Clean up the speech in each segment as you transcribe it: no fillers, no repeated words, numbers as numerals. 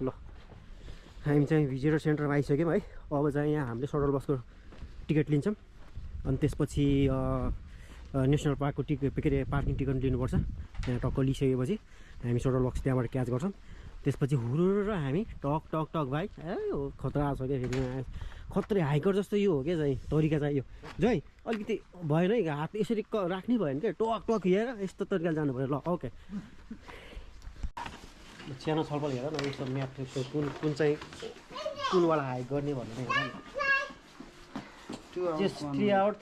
ल हामी चाहिँ भिजिटर सेन्टरमा आइसक्यौँ है। अब चाहिँ यहाँ हामीले सटल बसको टिकट लिन्छौँ अनि त्यसपछि नेसनल पार्कको टिकट के अरे पार्किङ टिकट लिनुपर्छ। त्यहाँ टक्क लिइसकेपछि हामी सटल बक्स त्यहाँबाट क्याच गर्छौँ। त्यसपछि हुरुर हामी टक टक टक भाइ हो खतरा छ क्या फेरि खत्रै हाइकर जस्तो यो हो क्या चाहिँ तरिका चाहिँ यो जय अलिकति भएन है हात यसरी राख्नै भएन क्या टक टक हेर यस्तो तरिकाले जानु पऱ्यो। ल ओके सानो छलफल हेर न यस्तो म्याप कुन चाहिँ कुनबाट हाइक गर्ने भनेर हेर न। जस्ट 3 आवर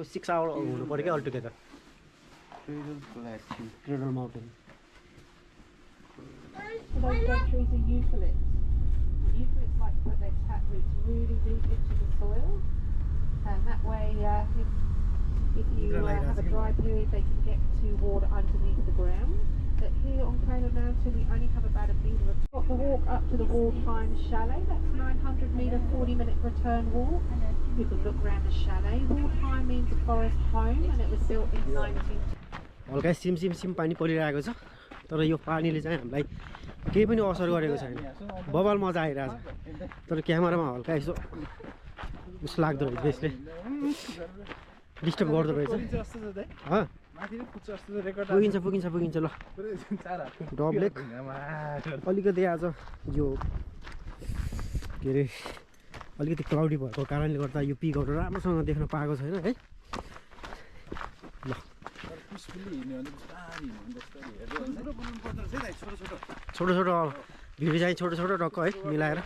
6 आवर हुनु पऱ्यो क्या altogether. Cradle Mountain Those dead trees are eucalypts. Eucalypts like to put their tap roots really deep into the soil, and that way, if you have a dry period, they can get to water underneath the ground. But here on Crater Mountain, we only have about a metre of top. The walk up to the Waldheim Chalet, that's 900 metre, 40-minute return walk. You could look around the chalet. Waldheim means a forest home, and it was built in 19... हल्का SIM पानी परिरहेको छ तर यो पानीले चाहिँ हामीलाई केही पनि असर गरेको छैन। बबाल मजा आइरहेछ तर क्यामेरामा हल्का यसो उस लाग्दो रहेछ यसले डिस्टर्ब गर्दो रहेछ। पुगिन्छ ल डबलेक अलिकति आज यो के अरे अलिकति क्लाउडी भएको कारणले गर्दा यो पिकहरू राम्रोसँग देख्न पाएको छैन है। ल छोटो छोटो भिडियो चाहिँ छोटो छोटो टक्क है मिलाएर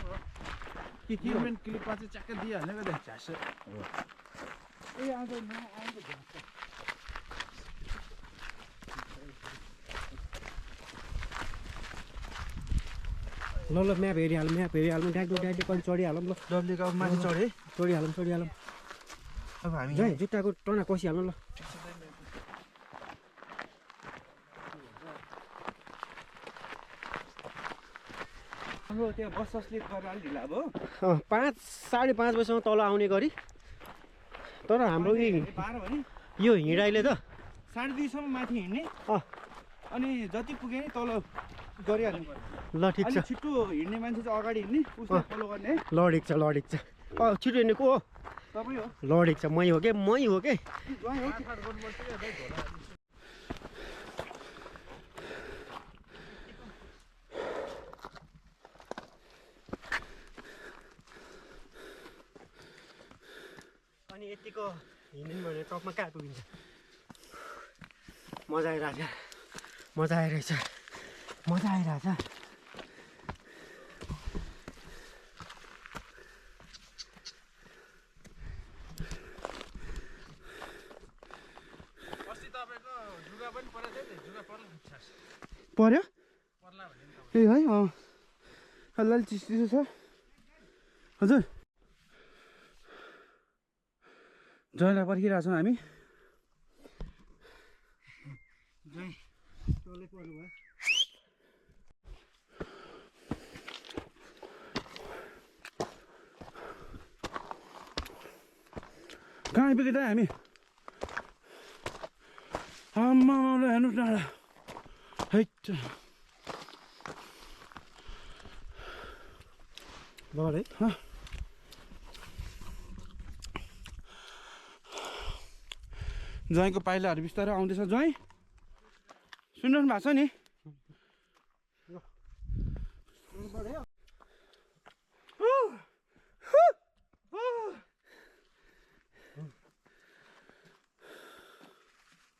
ल ल म्याप हेरिहालौँ ड्याडी कहिले चढिहालौँ ल डब्लिक अब माथि चढिहालौँ अब हामी जाँ जुत्ताको टना कसिहाल्नु ल। हाम्रो त्यहाँ बस स्लिप गरेर अलिक ढिला भयो 5 साढे 5 बजीसम्म तल आउने गरी तर हाम्रो यो हिँडाइले त 2:30 सम्म माथि हिँड्ने अँ अनि जति पुगे नि तल गरिहाल्नु ल ठिक छ। छिटो हिँड्ने मान्छे चाहिँ अगाडि हिँड्ने उसलाई फलो गर्ने है। ल ठिक छ छिटो हिँड्ने को हो तपाईँ हो ल ठिक छ मै हो के अनि यतिको हिँड्नु भने टपमा कहाँ पुगिन्छ। मजा आइरहेछ अस्ति तपाईँको जुगा पनि पर्यो थियो जुगा पर्यो ए है अलि चिसो छ हजुर। जयलाई पर्खिरहेछौँ हामी। कहाँ आइपुग्यो त हामी आम्मा हेर्नुहोस् न है है ज्वाइँको पाइलाहरू बिस्तारै आउँदैछ। ज्वाइँ सुन्नु भएको छ नि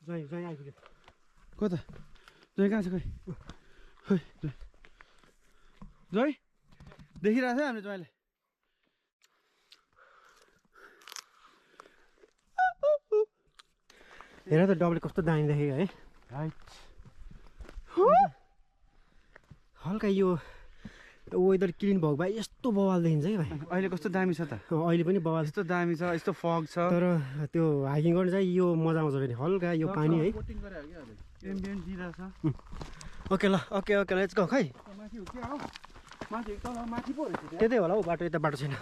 ज्वाइँ आइपुग्यो कता ज्वाइँ कहाँ छ खै ज्वाइँ देखिरहेको छ हामीले ज्वाइँलाई हेर त डबले कस्तो दामी देखेको है हल्का यो वेदर क्लिन भएको भए यस्तो बवाल देखिन्छ कि भाइ। अहिले कस्तो दामी छ त अहिले पनि बवाल यस्तो दामी छ यस्तो फग छ तर त्यो हाइकिङ गर्नु चाहिँ यो मजा आउँछ फेरि हल्का यो पानी है। ओके ल ओके लेट्स गो खै त्यतै होला हौ बाटो यता बाटो छैन।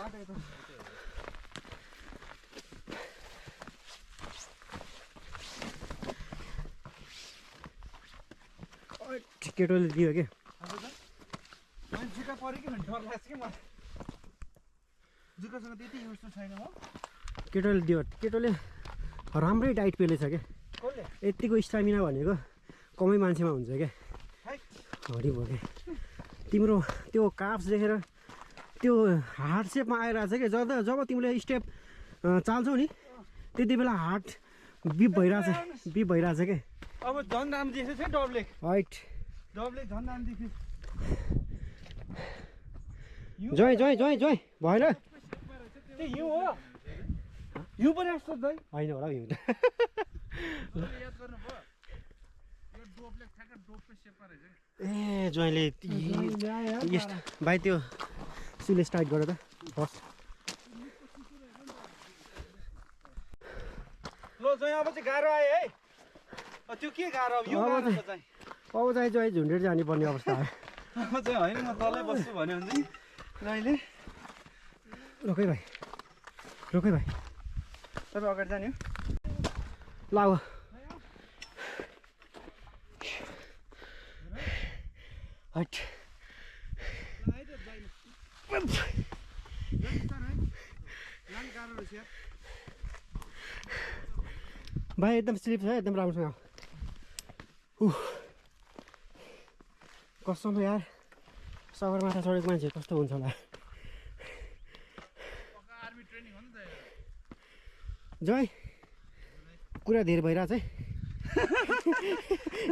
केटोले दियो के पऱ्यो कि भने डर लाग्छ कि मलाई जुकासँग त्यति युज छैन हो केटोले राम्रै डाइट पेलेछ क्या कसले यतिको स्टामिना भनेको कमै मान्छेमा हुन्छ क्या हरि भोगे तिम्रो त्यो काप्स देखेर त्यो हार्ट सेपमा आइरहेको छ क्या जब तिमीले स्टेप चाल्छौ नि त्यति बेला हार्ट बिप भइरहेछ क्या अब झन् दाम देखेको छ डबले हाइट झन् दाम देख्यो जोइ भएन त्यो हिउँ हो हिउँ पनि आएको छ दाइ होइन होला हिउँ त याद गर्नु भयो यो डोपले ठ्याक्क डोपको सेपमा रहेछ ए ज्वाइँले यस्तो भाइ त्यो सुलेस टाइट गर त फर्स्ट ल चाहिँ अब चाहिँ गाह्रो आयो है त्यो के गाह्रो अब यो गाह्रो छ चाहिँ अब चाहिँ झुन्डेर जानुपर्ने अवस्था आयो अब चाहिँ होइन म तलै बस्छु भन्यो भने चाहिँ अहिले रोकै भाइ तपाईँ अगाडि जाने हो ल अब हट भाइ एकदम स्लिप छ एकदम राम्रोसँग कसम यार सगरमाथा चढेको मान्छे कस्तो हुन्छ होला आर्मी ट्रेनिङ हो नि त जय कुरा धेरै भइरहेछ है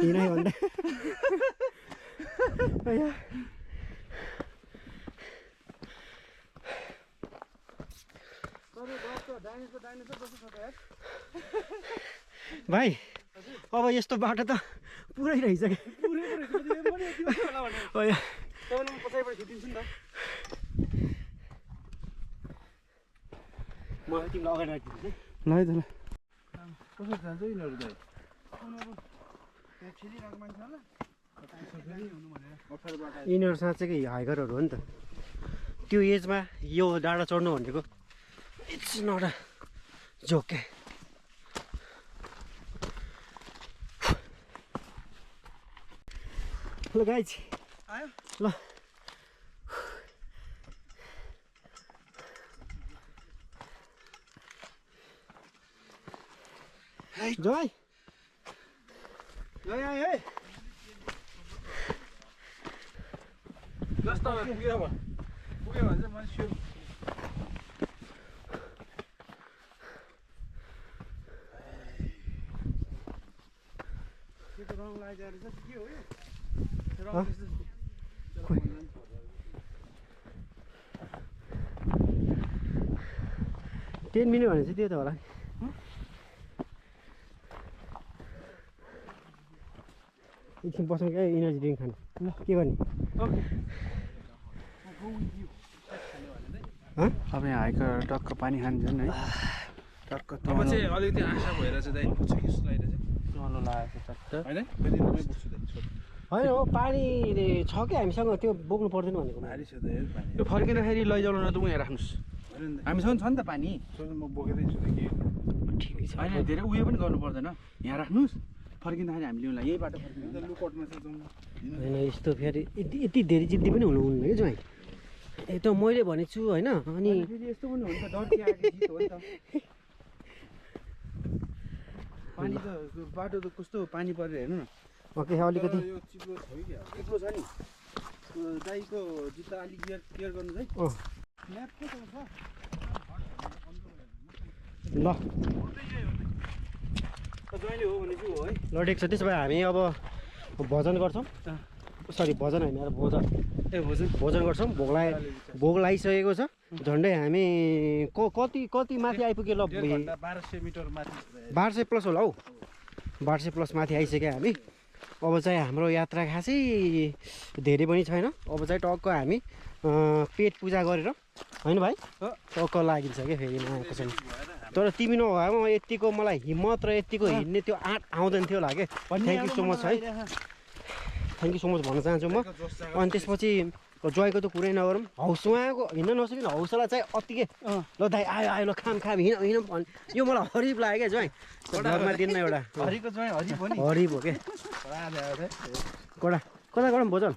हिँडाइ भन्दा भाइ अब यस्तो बाटो त पुरै रहेछ कि पछाडिबाट खिचिदिन्छु नि त म तिमीलाई अगाडि राखिदिन्छु ल है त ल कसरी जान्छ यिनीहरू दाइ उनीहरू त्यहाँ छिरिरहेको मान्छे होला यिनीहरू साँच्चैकै हाइकरहरू हो नि त त्यो एजमा यो डाँडा चढ्नु भनेको इट्स नट अ जोक क्या ल गाइज आयो ल जय है है जस्तो पुग्यो भने चाहिँ मान्छे के त रङ लागेर चाहिँ के हो यो रङ 10 मिनट भने चाहिँ त्यो त होला एकछिन बसौँ क्या इनर्जी ड्रिङ्क खानु ल के गर्ने अब यहाँ हाइकर टक्क पानी खान्छन् है टक्क अब चाहिँ अलिकति आशा भएर चाहिँ दाइ पुग्छ कि जस्तो लागिरहेछ चलो लागेको टक्क होइन फेरि मै पुग्छु दाइ होइन हो पानी छ कि हामीसँग त्यो बोक्नु पर्दैन भनेको भारी छ त पानी यो फर्किँदाखेरि लैजाउनु न त उहाँ राख्नुहोस् हामीसँग छ नि त पानी सोच्नु म बोकेरै छु त के ठिकै छ होइन धेरै उयो पनि गर्नु पर्दैन यहाँ राख्नुहोस् फर्किँदाखेरि हामी ल्याउँला यही बाटो फर्किँदा लुकआउटमा चाहिँ जाउँ होइन यस्तो फेरि यति धेरै जिद्दी पनि हुनुहुन्न कि ज्वाइँ ए त मैले भनेको छु होइन अनि फेरि यस्तो पनि हुन्छ डर के आएको जित हो नि त पानी त बाटो त कस्तो पानी परेर हेर्नु न ओके अलिकति यो चिप्लो छ कि चिप्लो छ नि दाइको जुत्ता अलिक केयर गर्नु है अँ म्याप के छ ल जहिले हो भने चाहिँ हो है ल ठिक छ त्यसो भए हामी अब भोजन गर्छौँ सरी भोजन होइन यार भोजन ए भोजन गर्छौँ भोग लागिसकेको छ झन्डै हामी कति माथि आइपुग्यो ल 1200 मिटर माथि 1200 प्लस होला हौ 1200 प्लस माथि आइसक्यो हामी अब चाहिँ हाम्रो यात्रा खासै धेरै पनि छैन अब चाहिँ टक्क हामी पेट पूजा गरेर होइन भाइ टक्क लागिन्छ क्या फेरि नआएको छैन तर तिमी नभए म यतिको मलाई हिम्मत र यतिको हिँड्ने त्यो आँट आउँदैन थियो होला क्या थ्याङ्क यू सो मच है थ्याङ्क यू सो मच भन्न चाहन्छु म अनि त्यसपछि जोयको त कुरै नगरौँ उहाँको हिँड्न नसकिन हौसला चाहिँ अत्तिकै ल दाइ आयो ल खाम हिँड भन् यो मलाई हरिब लाग्यो क्या जोय घरमा दिन्न एउटा हरिको जोय हरिब हो नि हरिब हो क्या कता गरौँ भोजन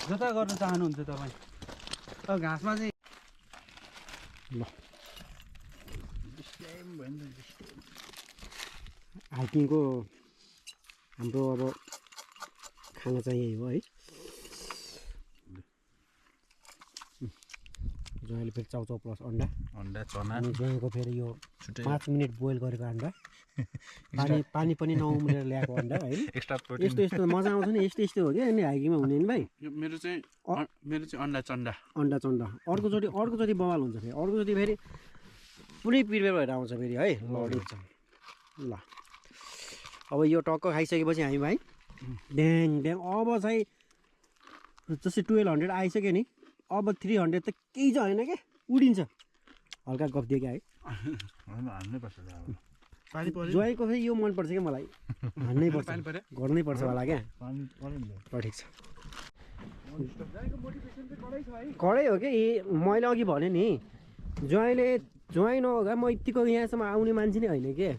जता गर्न चाहनुहुन्छ तपाईँ घाँसमा चाहिँ ल स्ट्याम भयो नि त हाइकिङको हाम्रो अब खाना चाहिँ यही हो है ज्वाइँले फेरि चाउचाउ प्लस अन्डा अन्डा चना अनि ज्वाइँको फेरि यो छुट्टै 5 मिनट बोइल गरेको अन्डा पानी पनि नउम्लेर ल्याएको अन्डा है एक्स्ट्रा प्रोटिन यस्तो मजा आउँछ नि यस्तो हो क्या अनि हाइकिङमा हुने नि भाइ यो मेरो चाहिँ अन्डा चन्डा अन्डा चन्डा अर्कोचोटि बवाल हुन्छ फेरि अर्कोचोटि फेरि पुरै प्रिपेयर भएर आउँछ फेरि है लडिन्छ ल अब यो टक्क खाइसकेपछि हामी भाइ ड्याङ ड्याङ अब चाहिँ जस्तै 1200 आइसक्यो नि अब 300 त केही चाहिँ होइन क्या उडिन्छ हल्का गफ दियो क्या है हाल्नैपर्छ ज्वाइँको फेरि यो मनपर्छ क्या मलाई हान्नै पर्छ गर्नै पर्छ होला क्या ल ठिक छ कडै हो कि मैले अघि भने नि ज्वाइँ नहोगा म यतिको यहाँसम्म आउने मान्छे नै होइन के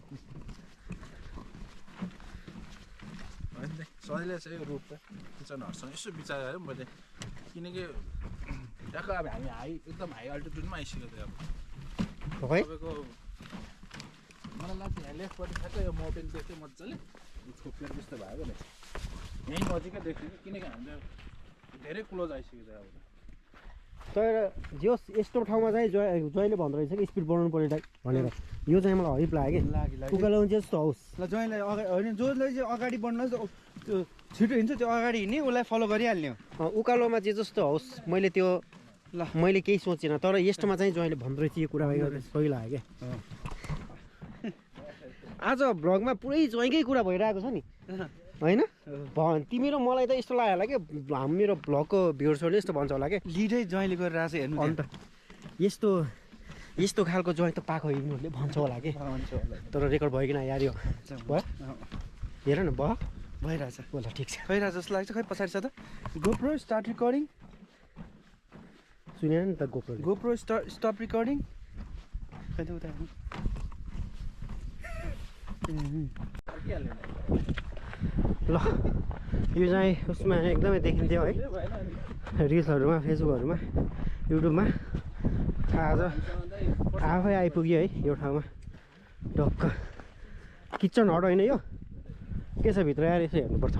सजिलै छ यो रोड त किचनहरूसँग यसो विचार गरेँ मैले किनकि टक्क अब हामी एकदम हाई अल्टिट्युडमा आइसक्यो त्यो अब तपाईँको मलाई लाग्छ यहाँ लेफ्टपट्टि ठ्याक्क यो माउन्टेन देख्थेँ मजाले छोपेर जस्तो भएको नि यहीँ नजिकै देख्थ्यो कि किनकि हामीले धेरै क्लोज आइसक्यो त्यो अब तर जोस् यस्तो ठाउँमा चाहिँ ज्वाइँले भन्दो रहेछ कि स्पिड बढाउनु पऱ्यो भनेर यो चाहिँ मलाई हरिप लाग्यो कि उकालो जस्तो होस् ल ज्वाइँलाई अगाडि होइन जसले चाहिँ अगाडि बढ्नुहोस् त्यो छिटो हिँड्छ त्यो अगाडि हिँड्ने उसलाई फलो गरिहाल्ने हो उकालोमा चाहिँ जस्तो होस् मैले त्यो मैले केही सोचिनँ तर यस्तोमा चाहिँ ज्वाइँले भन्दो रहेछ यो कुरा सही लाग्यो क्या आज भ्लगमा पुरै ज्वाइँकै कुरा भइरहेको छ नि होइन तिमी र मलाई त यस्तो लाग्यो होला कि मेरो भ्लगको भ्युर्सहरूले यस्तो भन्छ होला कि लिडै ज्वाइँले गरिरहेको छ हेर्नु अन्त यस्तो खालको ज्वाइँ त पाएको यिनीहरूले भन्छ होला कि तर रेकर्ड भयो कि न यार यो भयो हेर न भयो भइरहेछ ल ठिक छ भइरहेछ जस्तो लाग्छ खै पछाडि छ त गोप्रो स्टार्ट रिकर्डिङ सुनेर नि त गोप्रो स्टप रिकर्डिङ खै त उता ल यो चाहिँ उसमा एकदमै देखिन्थ्यो है रिल्सहरूमा फेसबुकहरूमा युट्युबमा आज आफै आइपुग्यो है यो ठाउँमा टक्क किचन हट होइन यो के छ भित्र आएर यसो हेर्नुपर्छ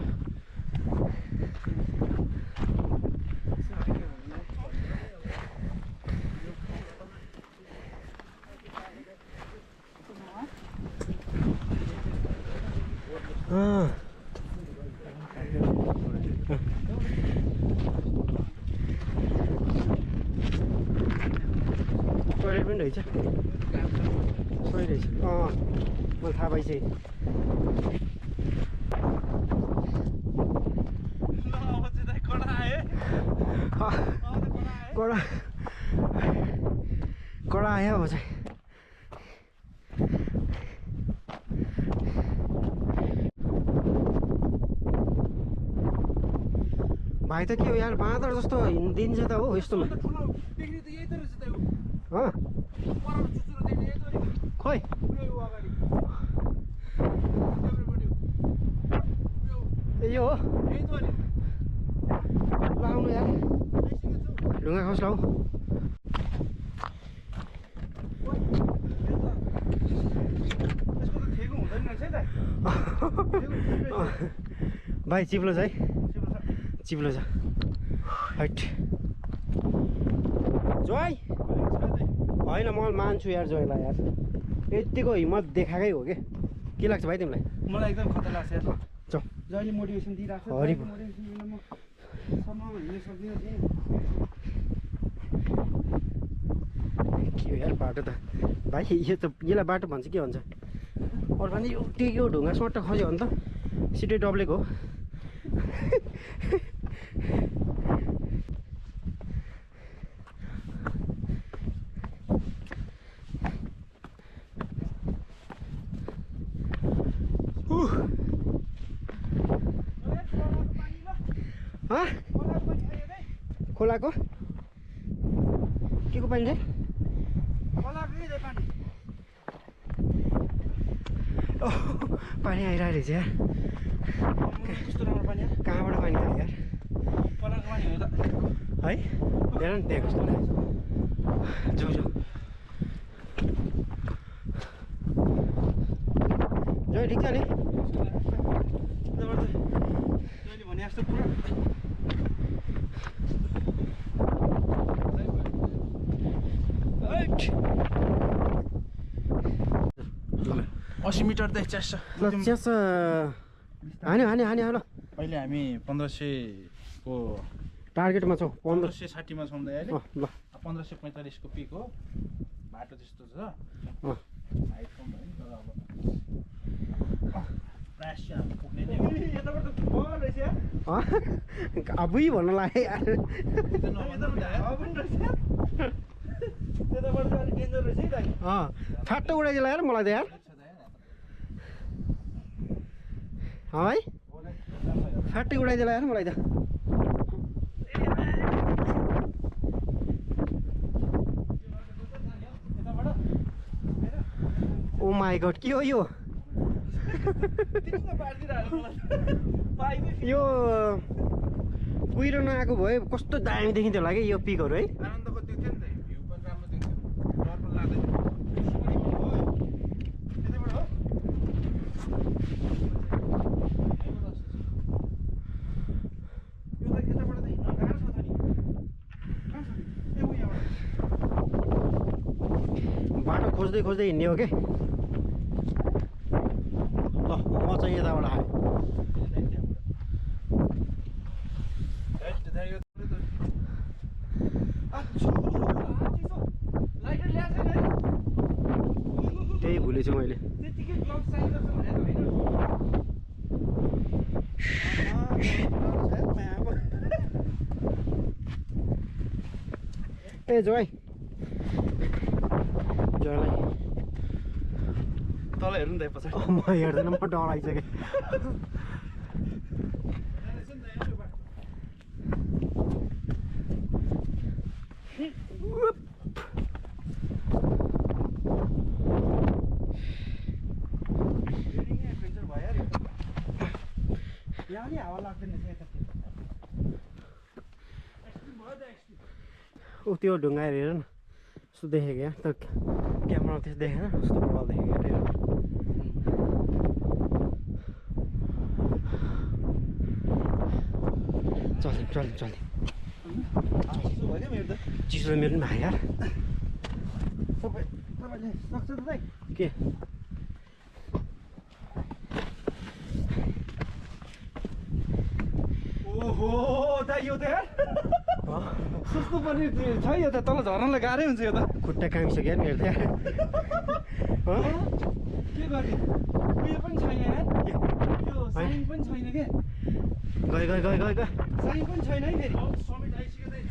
टोइलेट पनि रहेछ सही रहेछ मलाई थाहा पाइसकेँ कडा आयो अब चाहिँ भाइ त के हो यार बाँदर जस्तो हिँडिदिन्छ त हो यस्तोमा खोइ यो हो लाउनु यार ढुङ्गा खोस् लाउ भाइ चिप्लो छ है चिप्लो छ हट ज्वाइँ होइन म मान्छु यार ज्वाइँलाई यार यतिको हिम्मत देखाएकै हो के लाग्छ भाइ तिमीलाई मलाई एकदम खतरा लाग्छ यार जाऊ जहिले मोटिभेसन दिइरहेको छ हरि मोटिभेसन दिन म सम्म हिँड्न सक्दिनँ के हो यार बाटो त भाइ यो त यसलाई बाटो भन्छ के भन्छ अरू भने यो ढुङ्गा सट्ट खस्यो भने त सिधै डब्लेको हो खोलाको के को पानी चाहिँ पानी आइरहेको रहेछ यार कस्तो राम्रो पानी कहाँबाट पानी आयो यार कमानी हो त है हेर न त्यहाँ कस्तो लाग्छ जाउँ जाउँ जय ठिक छ नि जहिले भने जस्तो पुरा ल 80 मिटरदेखि च्यास्छ ल च्यास हान्यो हान्यो हान्यो ल अहिले हामी 1500 को टार्गेटमा छौँ 1560 मा छौँ अहिले ल 1545 को पिक हो बाटो त्यस्तो छ हाइट कम भयो नि तर अब प्रायः हामी पुग्ने नै हो यताबाट त बल रहेछ यार अबुई भन्नु लाग्यो यार पनि रहेछ त्यताबाट त अलिक डेन्जर रहेछ है दाइ फ्याट्टो उडाइदियो यार मलाई त यार है फ्याट्टै उडाइदियो यार मलाई त ओ माई गड के हो यो यो कुहिरो नआएको भए कस्तो दामी देखिन्थ्यो होला कि यो पिकहरू है आनन्दको देख्थ्यो नि त भ्यू पनि राम्रो देख्थ्यो डर पनि लाग्दैन बाटो खोज्दै खोज्दै हिँड्ने हो कि ल म चाहिँ यताबाट आएँ त्यही भुलेछु मैले त्यतिकै ग्लोभ चाहिन्छ भनेर होइन ए जोय जोयलाई तल हेर्नु त पछाडि म हेर्दैन म डराइसकेँ यहाँ नि हावा लाग्दैन यतातिर ऊ त्यो ढुङ्गा हेरेर न कस्तो देखेको क्या त क्यामेरामा त्यस्तो देखेन कस्तो प्रभाव देखेको क्या चल्यो चल्यो चल्यो चिसो भयो क्या मेरो त चिसो मेरो पनि भयो यार तपाईँले सक्छ त दाइ के ओहो दाइ यो त यार सुस्तो पनि छ यो त तल झर्नलाई गाह्रै हुन्छ यो त खुट्टा कामिसक्यो नि मेरो त यार के गर्ने उयो पनि छैन यार यो साइन पनि छैन क्या गयो गयो गयो गयो गयो साइन पनि छैन है फेरि समिट आइसक्यो दाइ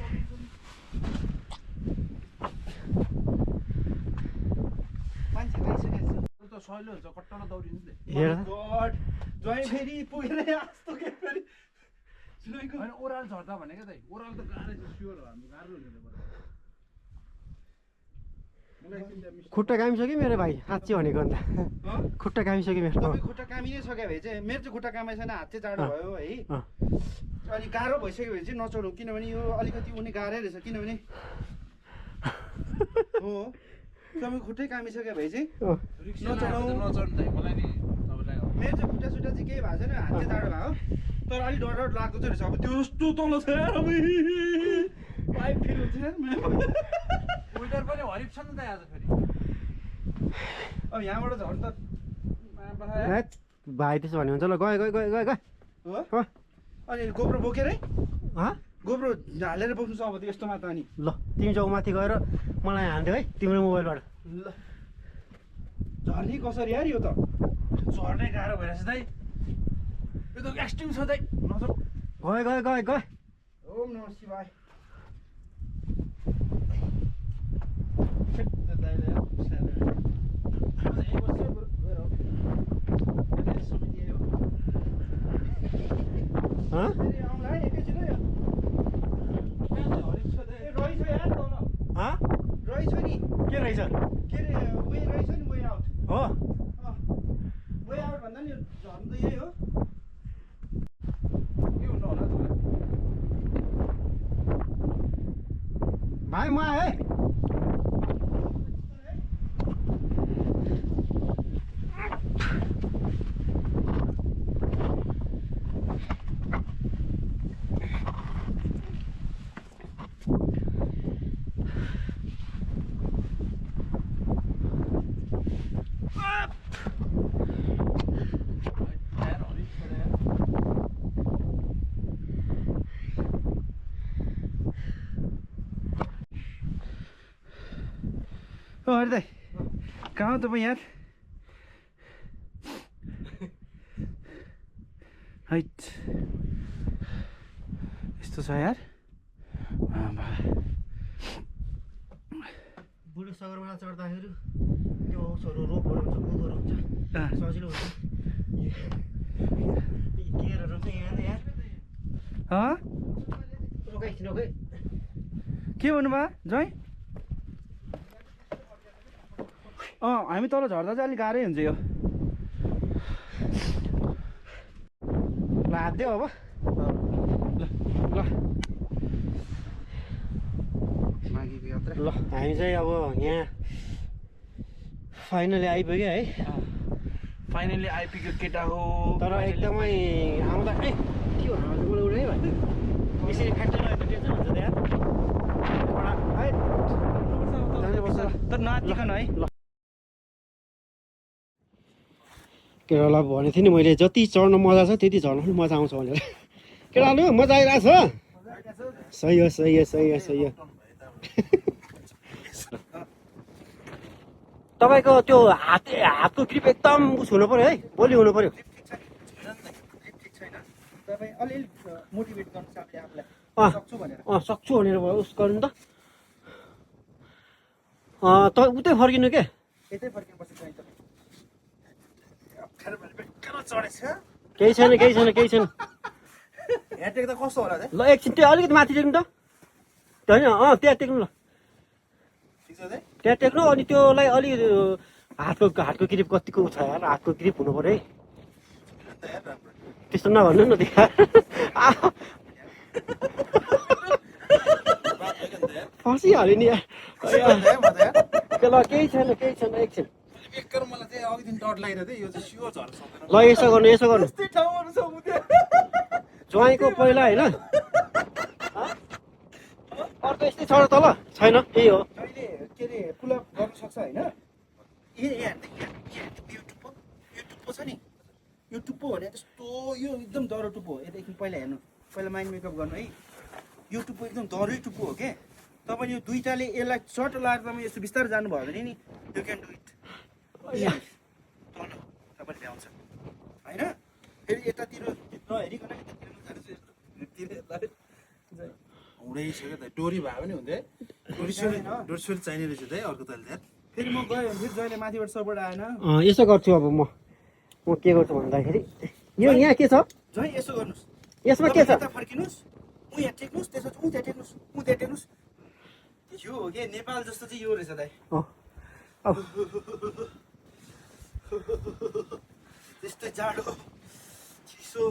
मान्छे आइसकेको छ त सहिलो हुन्छ कट्टामा दौडिनु नि हेर गड ज्वाइँ फेरि पुगेर आस्तो के फेरि होइन ओह्रालो झर्दा भनेको दाइ ओह्रालो त गाह्रै छ स्योर हो हाम्रो गाह्रो हुन्छ खुट्टा कामिसक्यो मेरो भाइ साँच्ची भनेको अन्त खुट्टा कामिसक्यो मेरो तपाईँ खुट्टा कामिनै सक्यो भने चाहिँ मेरो चाहिँ खुट्टा कामै छैन हात चाहिँ जाडो भयो है अनि गाह्रो भइसक्यो भने चाहिँ नचढौँ किनभने यो अलिकति उनी गाह्रै रहेछ किनभने हो तपाईँ खुट्टै कामिसक्यो भने चाहिँ नचढ्नु दाइ मलाई नि तपाईँलाई मेरो चाहिँ खुट्टा सुट्टा चाहिँ केही भएको छैन हात चाहिँ जाडो भयो तर अलिक डर डर लाग्दो चाहिँ रहेछ अब त्यो जस्तो तल छ यार अब पाइप फिल हुन्छ यार वेदर पनि हरिफ छ नि त आज फेरि अब यहाँबाट झन् त भाइ त्यसो भने हुन्छ ल गयो गयो गयो गयो गयो हो अनि गोब्रो बोकेरै हँ गोब्रो हालेर बोक्नु छ अब त यस्तोमा त अनि ल तिमी जाउ माथि गएर मलाई हान्थ्यौ है तिम्रो मोबाइलबाट ल झर्ने कसरी यार यो त झर्नै गाह्रो भइरहेछ दाइ यो त एक्सट्रिम छ दाइ नचढ गयो गयो गयो गयो ओम नमः शिवाय हँ आउँला है एकैछिन है रहेछ यार तल हँ रहेछ नि के रहेछ के अरे वे रहेछ नि वे आउट हो वे आउट भन्दा नि झर्नु त यही हो के हुनु होला भाइ म आएँ है अरे दाइ कहाँ हो तपाईँ यार हैट यस्तो छ यार बुढो सगरमाथा चढ्दाखेरि त्यो उसहरू रोपहरू हुन्छ बुकहरू हुन्छ सजिलो हुन्छ केयरहरू चाहिँ यहाँ यार एकैछिन रोकै के भन्नुभयो जय हामी तल झर्दा चाहिँ अलिक गाह्रै हुन्छ यो लाद्यो अब ल माघीको यात्रा ल हामी चाहिँ अब यहाँ फाइनली आइपुग्यो है फाइनली आइपुग्यो केटा हो तर एकदमै आउँदा ए के हो आवाज उडे है भाइ यसरी फ्याक्ट्री लगायो त टेन्सन हुन्छ त यार है जानुपर्छ तर नआत्तिकन है ल केटालाई भनेको थिएँ नि मैले जति चढ्न मजा छ त्यति झर्न पनि मजा आउँछ भनेर केटालु मजा आइरहेछ सही हो सही हो सही हो सही हो तपाईँको त्यो हातको ग्रिप एकदम उस हुनु पऱ्यो है बोली हुनु पऱ्यो ठिक छैन तपाईँ अलिअलि मोटिभेट गर्नु छ आफूलाई अँ सक्छु भनेर सक्छु भनेर भयो उस गर्नु त तपाईँ उतै फर्किनु के यतै फर्किनुपर्छ चाहिँ तपाईँ अप्ठ्यारो भने बेकार चढेछ केही छैन केही छैन केही छैन यहाँ टेक्दा कस्तो होला ल एकछिन त्यो अलिकति माथि टेक्नु त त्यो होइन त्यहाँ टेक्नु ल ठिक छ दाइ त्यहाँ टेक्नु अनि त्योलाई अलि हातको ग्रिप कतिको छ यार हातको ग्रिप हुनु पऱ्यो है त्यस्तो नभन्नु न त्यहाँ फसिहाल्यो नि यार ल केही छैन एकछिन बेकार मलाई चाहिँ अघिदेखि डर लागिरहेको थियो यो चाहिँ स्योर झर्न सक्दैन ल यसो गर्नु यस्तै ठाउँहरू छ उता ज्वाइँको पहिला होइन अर्को यस्तै छ र तल छैन त्यही हो जहिले के अरे पुलअप गर्न सक्छ होइन यो टुप्पो छ नि यो टुप्पो भने त्यस्तो यो एकदम डह्रो टुप्पो हो यतादेखि पहिला हेर्नु पहिला माइन्ड मेकअप गर्नु है यो टुप्पो एकदम डह्रै टुप्पो हो क्या तपाईँले यो दुइटाले यसलाई सर्ट लगाएर तपाईँ यस्तो बिस्तारै जानुभयो भने नि यु क्यान डु इट तल तपाईँले भ्याउँछ होइन फेरि यतातिर नहेरिकन यतातिर हुँदैछ क्या डोरी भयो भने हुँदै डोरी सोरी चाहिने रहेछ है अर्को तल त्यहाँ फेरि म गएँ भने फेरि जहिले माथिबाट सबबाट आएन यसो गर्छु अब म के गर्छु भन्दाखेरि यो यहाँ के छ जहीँ यसो गर्नुहोस् यसमा के छ यता फर्किनुहोस् ऊ यहाँ टेक्नुहोस् त्यसपछि ऊ त्यहाँ टेक्नुहोस् ऊ त्यहाँ टेक्नुहोस् यो हो कि नेपाल जस्तो चाहिँ यो रहेछ दाइ त्यस्तै जाडो चिसो